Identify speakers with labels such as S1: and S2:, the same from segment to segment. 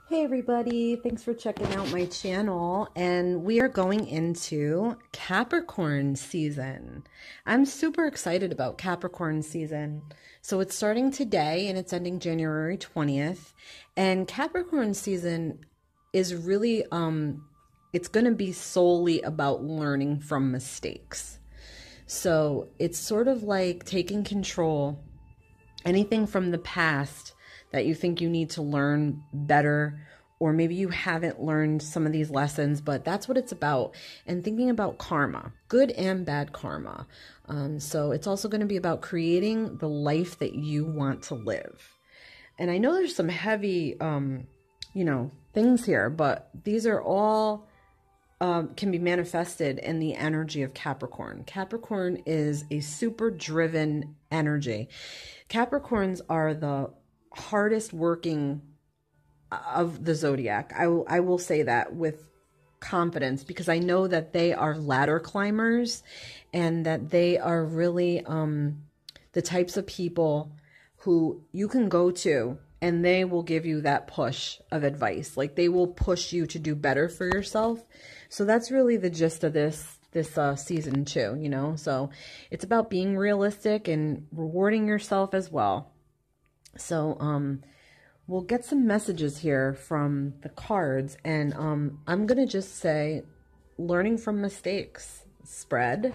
S1: Hey everybody, thanks for checking out my channel, and we are going into Capricorn season. I'm super excited about Capricorn season. So it's starting today and it's ending January 20th, and Capricorn season is really it's going to be solely about learning from mistakes. So it's sort of like taking control, anything from the past that you think you need to learn better, or maybe you haven't learned some of these lessons, but that's what it's about. And thinking about karma, good and bad karma. So it's also going to be about creating the life that you want to live. And I know there's some heavy, things here, but these are all can be manifested in the energy of Capricorn. Capricorn is a super driven energy. Capricorns are the hardest working of the zodiac. I will say that with confidence, because I know that they are ladder climbers and that they are really the types of people who you can go to and they will give you that push of advice. Like, they will push you to do better for yourself. So that's really the gist of this season too, So it's about being realistic and rewarding yourself as well. So we'll get some messages here from the cards, and I'm going to just say learning from mistakes spread,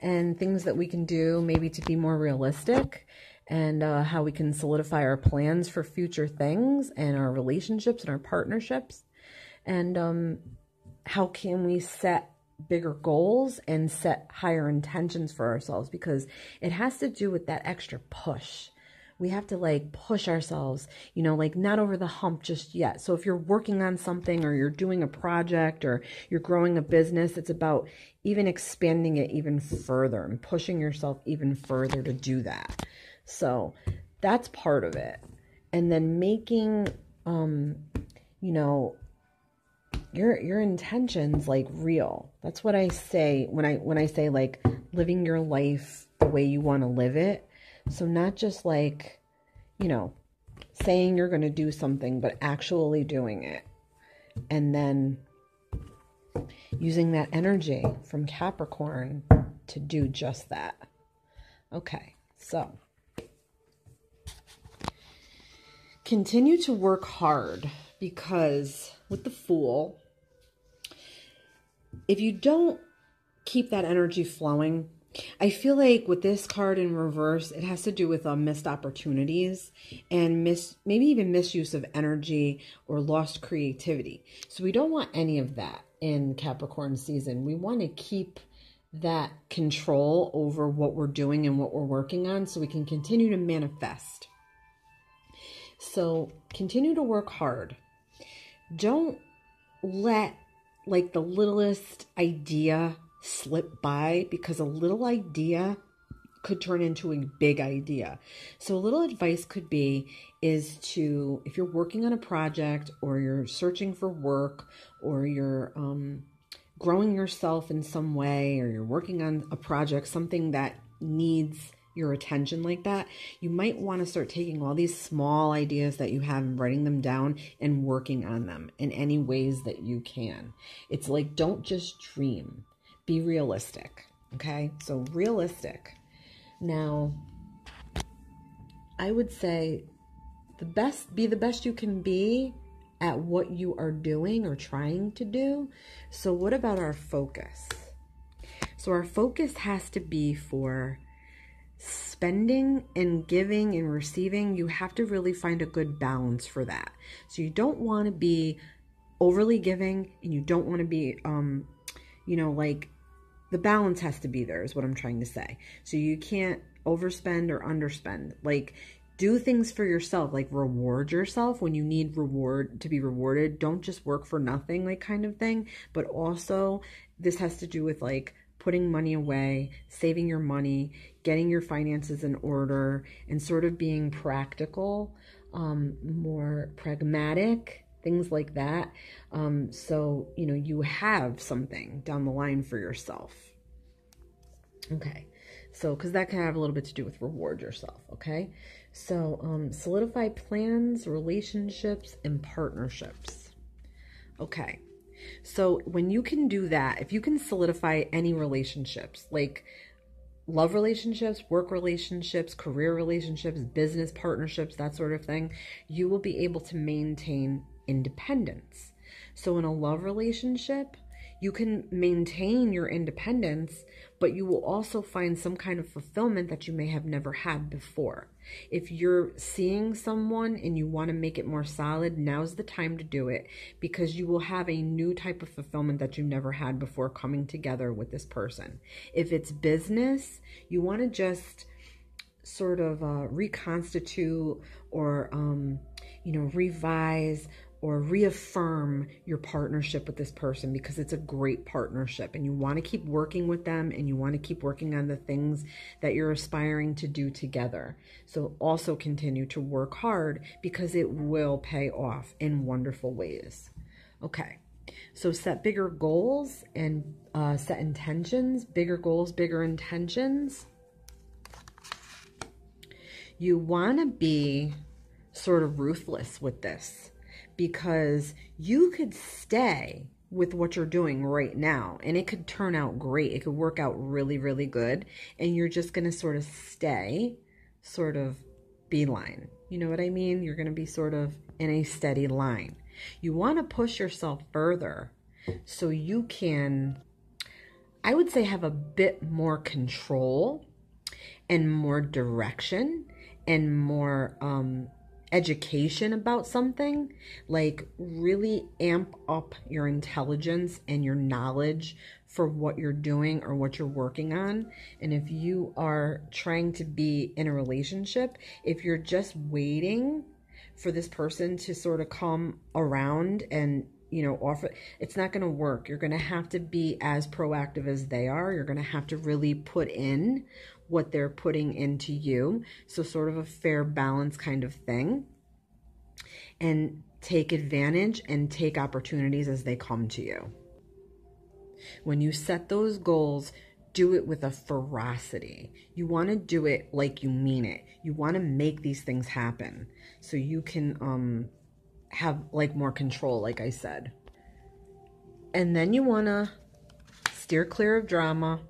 S1: and things that we can do maybe to be more realistic, and how we can solidify our plans for future things and our relationships and our partnerships, and how can we set bigger goals and set higher intentions for ourselves, because it has to do with that extra push. We have to push ourselves, not over the hump just yet. So if you're working on something, or you're doing a project, or you're growing a business, it's about even expanding it even further and pushing yourself even further to do that. So that's part of it. And then making, your intentions real. That's what I say when I say living your life the way you want to live it. So not just saying you're going to do something, but actually doing it. And then using that energy from Capricorn to do just that. Okay, so continue to work hard, because with the Fool, if you don't keep that energy flowing, I feel like with this card in reverse, it has to do with missed opportunities and maybe even misuse of energy or lost creativity. So we don't want any of that in Capricorn season. We want to keep that control over what we're doing and what we're working on, so we can continue to manifest. So continue to work hard. Don't let the littlest idea slip by, because a little idea could turn into a big idea. So a little advice could be to, if you're working on a project, or you're searching for work, or you're growing yourself in some way, or you're working on a project, something that needs your attention like that, you might want to start taking all these small ideas that you have and writing them down and working on them in any ways that you can. It's don't just dream. Be realistic, okay? So realistic. Now, I would say be the best you can be at what you are doing or trying to do. So what about our focus? So our focus has to be for spending and giving and receiving. You have to really find a good balance for that. So you don't want to be overly giving, and you don't want to be, the balance has to be there, is what I'm trying to say. So you can't overspend or underspend. Do things for yourself, reward yourself when you need to be rewarded. Don't just work for nothing, kind of thing. But also, this has to do with putting money away, saving your money, getting your finances in order, and sort of being practical, more pragmatic, things like that. So, you have something down the line for yourself. Okay. So, because that can have a little bit to do with reward yourself. Okay. So solidify plans, relationships, and partnerships. Okay. So when you can do that, if you can solidify any relationships, like love relationships, work relationships, career relationships, business partnerships, that sort of thing, you will be able to maintain independence. So in a love relationship, you can maintain your independence, but you will also find some kind of fulfillment that you may have never had before. If you're seeing someone and you want to make it more solid, now's the time to do it, because you will have a new type of fulfillment that you never had before coming together with this person. If it's business, you want to just sort of reconstitute or, revise or reaffirm your partnership with this person, because it's a great partnership and you want to keep working with them and you want to keep working on the things that you're aspiring to do together. So also continue to work hard, because it will pay off in wonderful ways. Okay. So set bigger goals and set intentions, bigger goals, bigger intentions. You want to be sort of ruthless with this, because you could stay with what you're doing right now and it could turn out great. It could work out really, really good. And you're just going to sort of stay sort of beeline. You know what I mean? You're going to be sort of in a steady line. You want to push yourself further so you can, I would say, have a bit more control and more direction and more education about something. Like really amp up your intelligence and your knowledge for what you're doing or what you're working on. And if you are trying to be in a relationship, if you're just waiting for this person to sort of come around and offer, it's not going to work. You're going to have to be as proactive as they are. You're going to have to really put in what they're putting into you. So sort of a fair balance kind of thing. And take advantage and take opportunities as they come to you. When you set those goals, do it with a ferocity. You want to do it like you mean it. You want to make these things happen so you can have like more control, like I said. And then you want to steer clear of drama,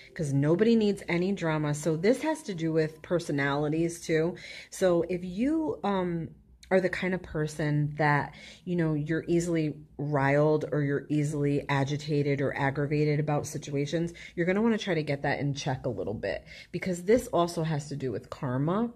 S1: because nobody needs any drama. So this has to do with personalities too. So if you are the kind of person that, you're easily riled or you're easily agitated or aggravated about situations, you're going to want to try to get that in check a little bit, because this also has to do with karma.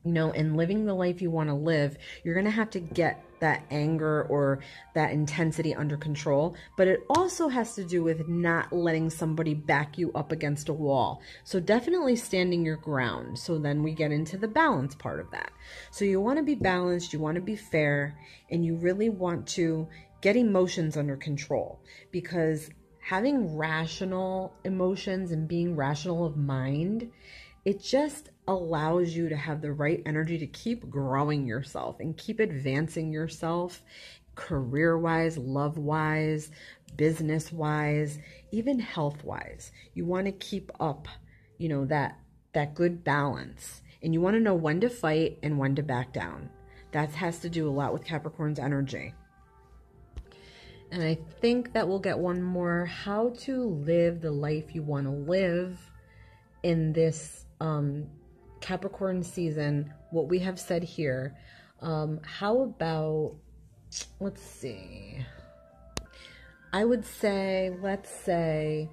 S1: And living the life you want to live, you're going to have to get that anger or that intensity under control. But it also has to do with not letting somebody back you up against a wall. So definitely standing your ground. So then we get into the balance part of that. So you want to be balanced, you want to be fair, and you really want to get emotions under control, because having rational emotions and being rational of mind, it just allows you to have the right energy to keep growing yourself and keep advancing yourself career-wise, love-wise, business-wise, even health-wise. You want to keep up, that good balance. And you want to know when to fight and when to back down. That has to do a lot with Capricorn's energy. And I think that we'll get one more. How to live the life you want to live in this Capricorn season, what we have said here. How about, let's see, I would say, let's say,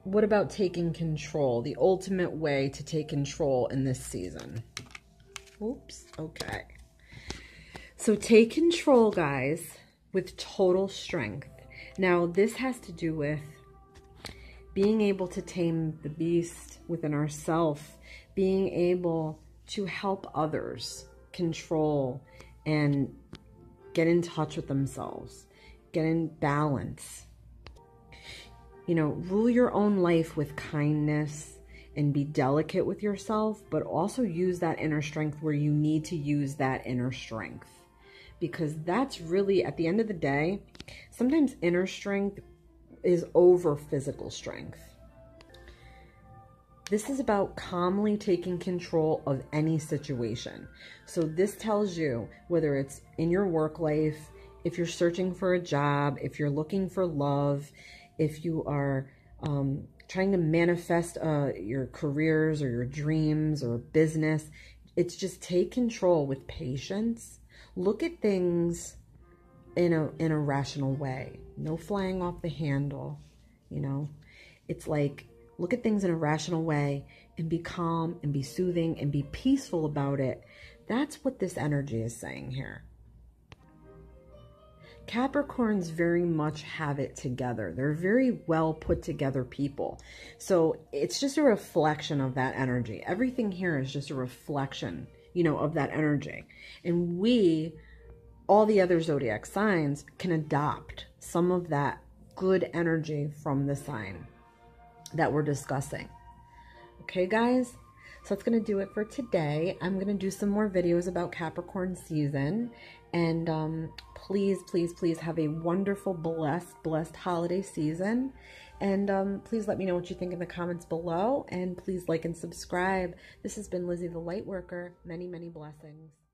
S1: what about taking control? The ultimate way to take control in this season. Oops, okay. So take control, guys, with total strength. Now, this has to do with being able to tame the beast within ourselves, being able to help others control and get in touch with themselves, get in balance. Rule your own life with kindness and be delicate with yourself, but also use that inner strength where you need to use that inner strength. Because that's really, at the end of the day, sometimes inner strength is over physical strength. This is about calmly taking control of any situation. So this tells you whether it's in your work life, if you're searching for a job, if you're looking for love, if you are trying to manifest your careers or your dreams or business. It's just take control with patience. Look at things in a rational way. No flying off the handle, you know. It's like, look at things in a rational way and be calm and be soothing and be peaceful about it. That's what this energy is saying here. Capricorns very much have it together. They're very well put together people. So it's just a reflection of that energy. Everything here is just a reflection, you know, of that energy. And we, all the other zodiac signs, can adopt some of that good energy from the sign that we're discussing. Okay, guys? So that's going to do it for today. I'm going to do some more videos about Capricorn season. And please, please, please have a wonderful, blessed holiday season. And please let me know what you think in the comments below. And please like and subscribe. This has been Lizzie the Lightworker. Many, many blessings.